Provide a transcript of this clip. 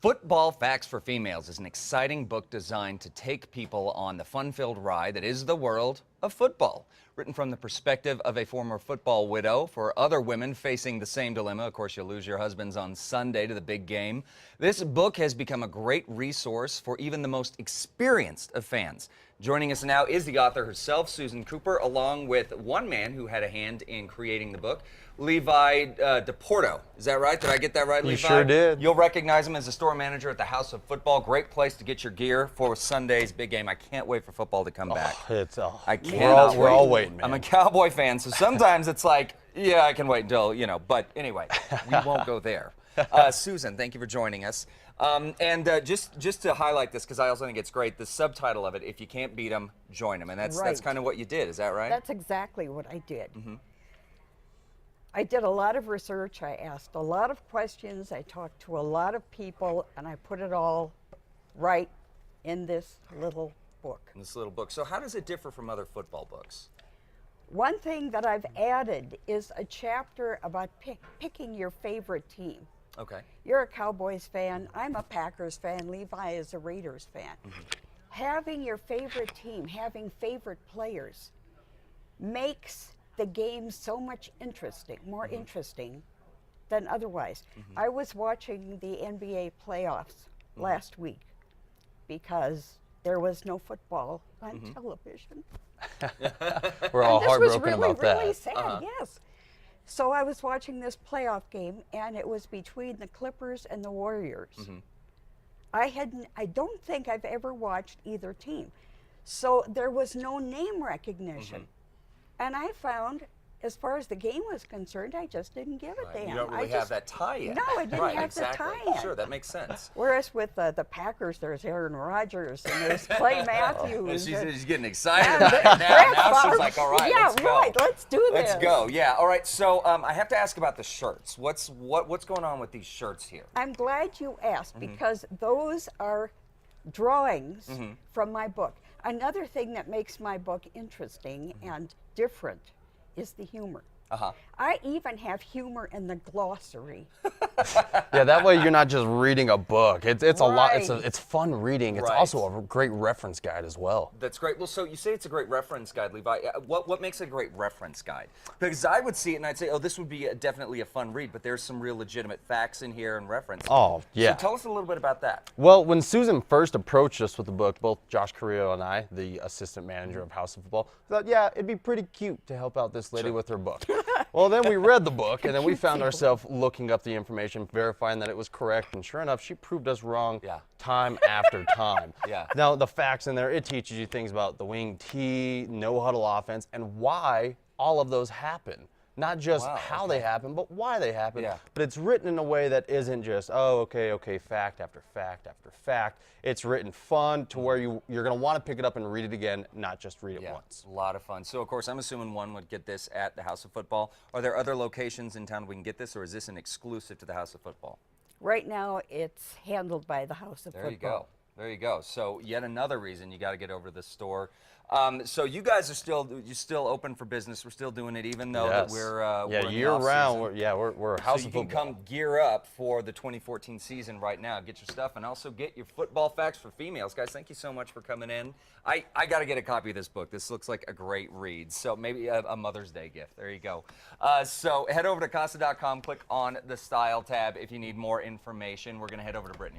Football Facts for Females is an exciting book designed to take people on the fun-filled ride that is the world of football. Written from the perspective of a former football widow for other women facing the same dilemma. Of course, you'll lose your husbands on Sunday to the big game. This book has become a great resource for even the most experienced of fans. Joining us now is the author herself, Susan Cooper, along with one man who had a hand in creating the book, Levi DePorto. Is that right? Did I get that right, Levi? You sure did. You'll recognize him as the store manager at the House of Football. Great place to get your gear for Sunday's big game. I can't wait for football to come back. I cannot we're all waiting, man. I'm a Cowboy fan, so sometimes it's like, yeah, I can wait until, but anyway, we won't go there. Susan, thank you for joining us. Just to highlight this, because I also think it's great, the subtitle of it, If You Can't Beat 'Em, Join 'Em. And that's kind of what you did, is that right? That's exactly what I did. I did a lot of research, I asked a lot of questions, I talked to a lot of people, and I put it all right in this little book. In this little book. So how does it differ from other football books? One thing that I've added is a chapter about picking your favorite team. Okay. You're a Cowboys fan, I'm a Packers fan, Levi is a Raiders fan. Having your favorite team, having favorite players, makes the game so much more interesting than otherwise. I was watching the NBA playoffs last week because there was no football on television. We're all heartbroken this was about that. really sad, yes. So I was watching this playoff game, and it was between the Clippers and the Warriors. I don't think I've ever watched either team. So there was no name recognition. And I found, as far as the game was concerned, I just didn't give a damn. You don't really have that tie-in. No, I didn't have the tie-in. Sure, that makes sense. Whereas with the Packers, there's Aaron Rodgers and there's Clay Matthews. She's getting excited about it now. Now she's like, all right, let's go. Yeah, right, let's do this. Let's go, yeah. All right, so I have to ask about the shirts. What's going on with these shirts here? I'm glad you asked because those are drawings from my book. Another thing that makes my book interesting and different is the humor. I even have humor in the glossary. Yeah, that way you're not just reading a book. It's a lot. Right. It's fun reading. It's also a great reference guide as well. That's great. Well, so you say it's a great reference guide, Levi. What makes it a great reference guide? Because I would see it and I'd say, oh, this would be definitely a fun read, but there's some real legitimate facts in here and references. Oh, yeah. So tell us a little bit about that. Well, when Susan first approached us with the book, both Josh Carrillo and I, the assistant manager of House of Football, thought, yeah, it'd be pretty cute to help out this lady with her book. Well, then we read the book, and then we found ourselves looking up the information, verifying that it was correct, and sure enough, she proved us wrong time after time. Now, the facts in there, it teaches you things about the wing T, no-huddle offense, and why all of those happen. Not just how they happen, but why they happen. But it's written in a way that isn't just, oh, okay, fact after fact after fact. It's written fun to where you're going to want to pick it up and read it again, not just read it once. A lot of fun. So, of course, I'm assuming one would get this at the House of Football. Are there other locations in town we can get this, or is this an exclusive to the House of Football? Right now, it's handled by the House of Football. There you go. There you go. So yet another reason you got to get over to the store. So you guys are you're still open for business. We're still doing it, even though that we're year round. We're a House of Football. You can come gear up for the 2014 season right now. Get your stuff and also get your football facts for females, guys. Thank you so much for coming in. I got to get a copy of this book. This looks like a great read. So maybe a Mother's Day gift. There you go. So head over to casa.com. Click on the Style tab if you need more information. We're going to head over to Brittany.